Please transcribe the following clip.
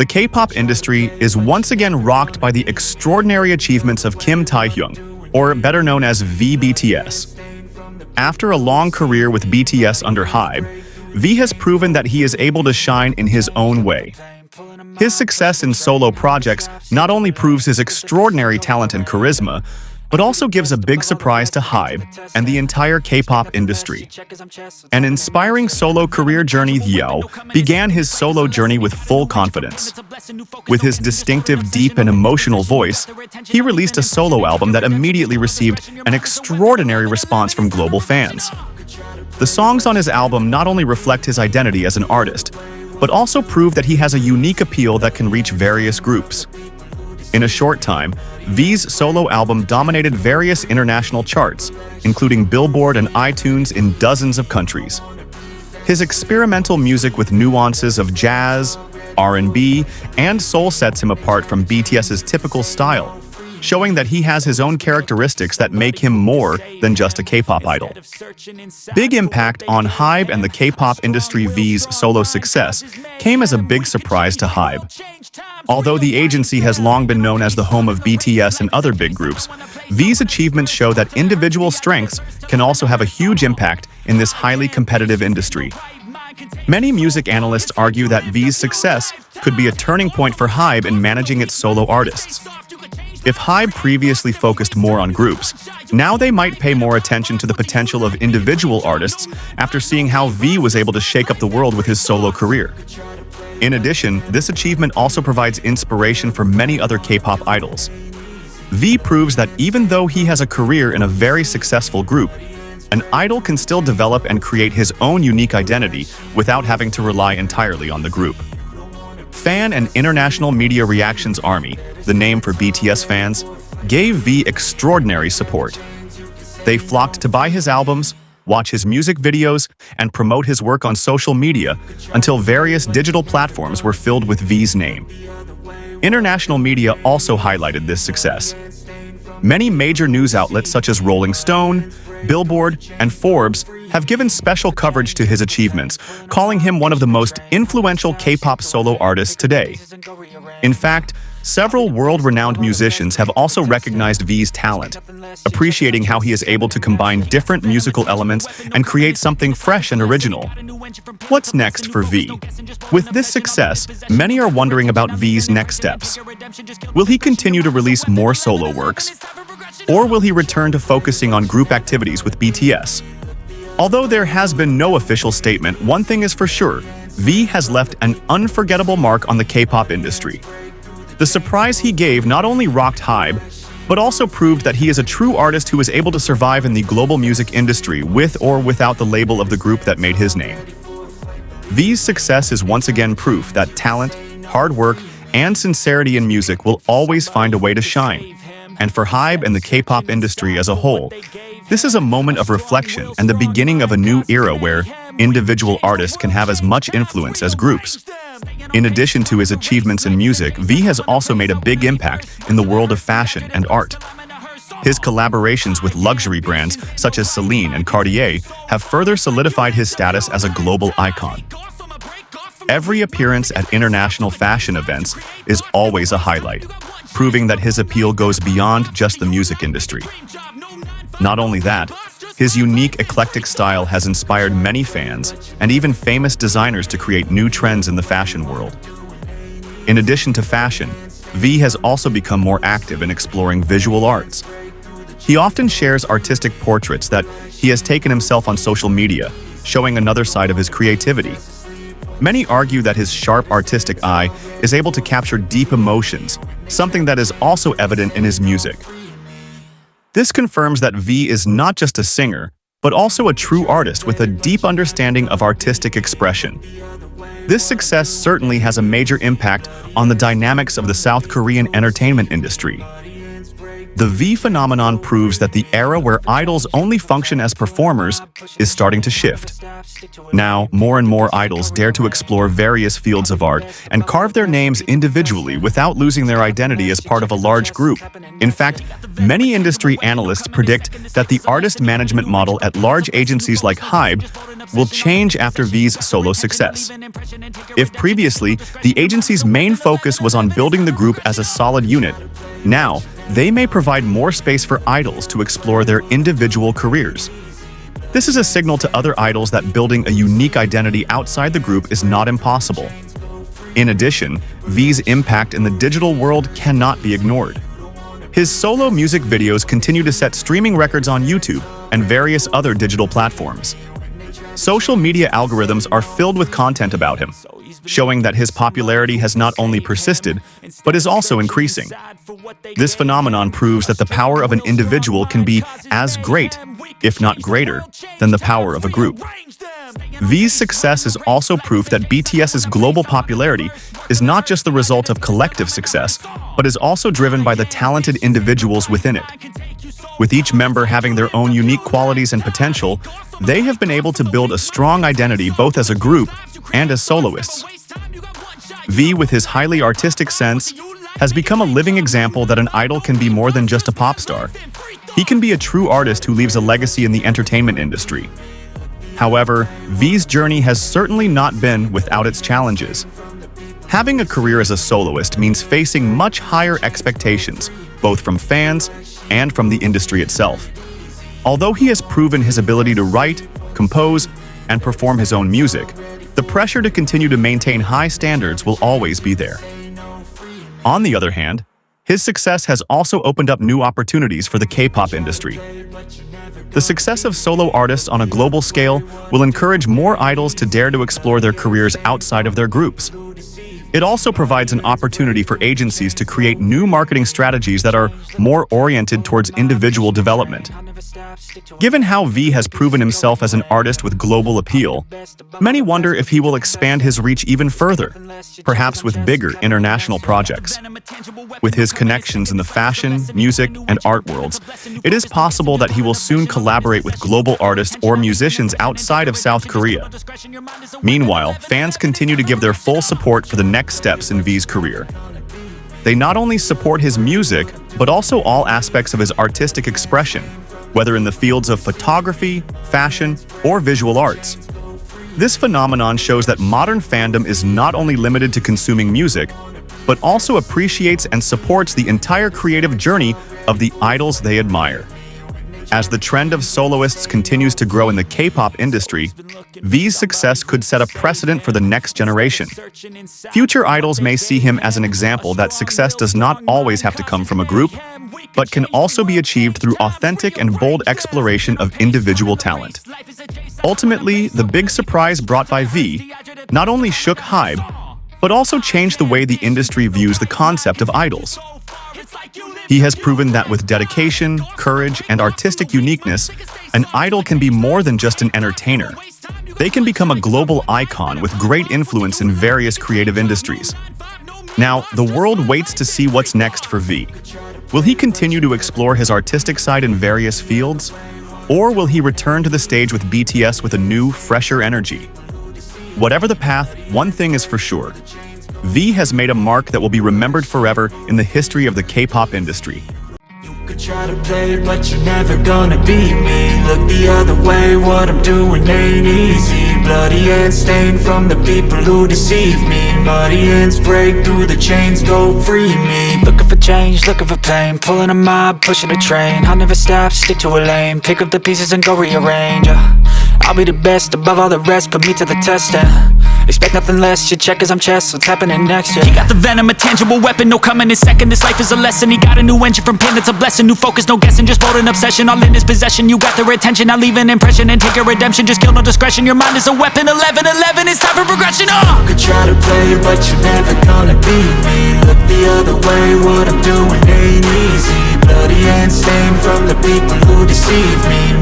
The K-pop industry is once again rocked by the extraordinary achievements of Kim Taehyung, or better known as VBTS. After a long career with BTS under HYBE, V has proven that he is able to shine in his own way. His success in solo projects not only proves his extraordinary talent and charisma, but also gives a big surprise to HYBE and the entire K-pop industry. An inspiring solo career journey, Yeo began his solo journey with full confidence. With his distinctive, deep, and emotional voice, he released a solo album that immediately received an extraordinary response from global fans. The songs on his album not only reflect his identity as an artist, but also prove that he has a unique appeal that can reach various groups. In a short time, V's solo album dominated various international charts, including Billboard and iTunes in dozens of countries. His experimental music with nuances of jazz, R&B, and soul sets him apart from BTS's typical style, showing that he has his own characteristics that make him more than just a K-pop idol. Big impact on HYBE and the K-pop industry. V's solo success came as a big surprise to HYBE. Although the agency has long been known as the home of BTS and other big groups, V's achievements show that individual strengths can also have a huge impact in this highly competitive industry. Many music analysts argue that V's success could be a turning point for HYBE in managing its solo artists. If HYBE previously focused more on groups, now they might pay more attention to the potential of individual artists after seeing how V was able to shake up the world with his solo career. In addition, this achievement also provides inspiration for many other K-pop idols. V proves that even though he has a career in a very successful group, an idol can still develop and create his own unique identity without having to rely entirely on the group. Fan and International Media Reactions Army, the name for BTS fans, gave V extraordinary support. They flocked to buy his albums, watch his music videos, and promote his work on social media until various digital platforms were filled with V's name. International media also highlighted this success. Many major news outlets such as Rolling Stone, Billboard, and Forbes have given special coverage to his achievements, calling him one of the most influential K-pop solo artists today. In fact, several world-renowned musicians have also recognized V's talent, appreciating how he is able to combine different musical elements and create something fresh and original. What's next for V? With this success, many are wondering about V's next steps. Will he continue to release more solo works? Or will he return to focusing on group activities with BTS? Although there has been no official statement, one thing is for sure: V has left an unforgettable mark on the K-pop industry. The surprise he gave not only rocked HYBE, but also proved that he is a true artist who is able to survive in the global music industry with or without the label of the group that made his name. V's success is once again proof that talent, hard work, and sincerity in music will always find a way to shine. And for HYBE and the K-pop industry as a whole, this is a moment of reflection and the beginning of a new era where individual artists can have as much influence as groups. In addition to his achievements in music, V has also made a big impact in the world of fashion and art. His collaborations with luxury brands such as Celine and Cartier have further solidified his status as a global icon. Every appearance at international fashion events is always a highlight, proving that his appeal goes beyond just the music industry. Not only that, his unique eclectic style has inspired many fans and even famous designers to create new trends in the fashion world. In addition to fashion, V has also become more active in exploring visual arts. He often shares artistic portraits that he has taken himself on social media, showing another side of his creativity. Many argue that his sharp artistic eye is able to capture deep emotions, something that is also evident in his music. This confirms that V is not just a singer, but also a true artist with a deep understanding of artistic expression. This success certainly has a major impact on the dynamics of the South Korean entertainment industry. The V phenomenon proves that the era where idols only function as performers is starting to shift. Now, more and more idols dare to explore various fields of art and carve their names individually without losing their identity as part of a large group. In fact, many industry analysts predict that the artist management model at large agencies like HYBE will change after V's solo success. If previously, the agency's main focus was on building the group as a solid unit, now, they may provide more space for idols to explore their individual careers. This is a signal to other idols that building a unique identity outside the group is not impossible. In addition, V's impact in the digital world cannot be ignored. His solo music videos continue to set streaming records on YouTube and various other digital platforms. Social media algorithms are filled with content about him, showing that his popularity has not only persisted, but is also increasing. This phenomenon proves that the power of an individual can be as great, if not greater, than the power of a group. V's success is also proof that BTS's global popularity is not just the result of collective success, but is also driven by the talented individuals within it. With each member having their own unique qualities and potential, they have been able to build a strong identity both as a group and as soloists. V, with his highly artistic sense, has become a living example that an idol can be more than just a pop star. He can be a true artist who leaves a legacy in the entertainment industry. However, V's journey has certainly not been without its challenges. Having a career as a soloist means facing much higher expectations, both from fans and from the industry itself. Although he has proven his ability to write, compose, and perform his own music, the pressure to continue to maintain high standards will always be there. On the other hand, his success has also opened up new opportunities for the K-pop industry. The success of solo artists on a global scale will encourage more idols to dare to explore their careers outside of their groups. It also provides an opportunity for agencies to create new marketing strategies that are more oriented towards individual development. Given how V has proven himself as an artist with global appeal, many wonder if he will expand his reach even further, perhaps with bigger international projects. With his connections in the fashion, music, and art worlds, it is possible that he will soon collaborate with global artists or musicians outside of South Korea. Meanwhile, fans continue to give their full support for the next steps in V's career. They not only support his music, but also all aspects of his artistic expression, whether in the fields of photography, fashion, or visual arts. This phenomenon shows that modern fandom is not only limited to consuming music, but also appreciates and supports the entire creative journey of the idols they admire. As the trend of soloists continues to grow in the K-pop industry, V's success could set a precedent for the next generation. Future idols may see him as an example that success does not always have to come from a group, but can also be achieved through authentic and bold exploration of individual talent. Ultimately, the big surprise brought by V not only shook HYBE, but also changed the way the industry views the concept of idols. He has proven that with dedication, courage, and artistic uniqueness, an idol can be more than just an entertainer. They can become a global icon with great influence in various creative industries. Now, the world waits to see what's next for V. Will he continue to explore his artistic side in various fields? Or will he return to the stage with BTS with a new, fresher energy? Whatever the path, one thing is for sure. V has made a mark that will be remembered forever in the history of the K-pop industry. You could try to play it, but you're never gonna beat me. Look the other way, what I'm doing ain't easy. Bloody hands stained from the people who deceive me. Muddy hands break through the chains, go free me. Looking for change, looking for pain, pulling a mob, pushing a train. I'll never stop, stick to a lane, pick up the pieces and go rearrange. I'll be the best above all the rest, put me to the test and expect nothing less, you check as I'm chess, what's happening next, yeah. He got the venom, a tangible weapon, no coming in second. This life is a lesson, he got a new engine from pain, that's a blessing. New focus, no guessing, just bold and obsession, all in his possession. You got their attention, I'll leave an impression and take your redemption. Just kill, no discretion, your mind is a weapon. 11-11, it's time for progression, You could try to play it, but you're never gonna beat me. Look the other way, what I'm doing ain't easy. Bloody hands stained from the people who deceive me.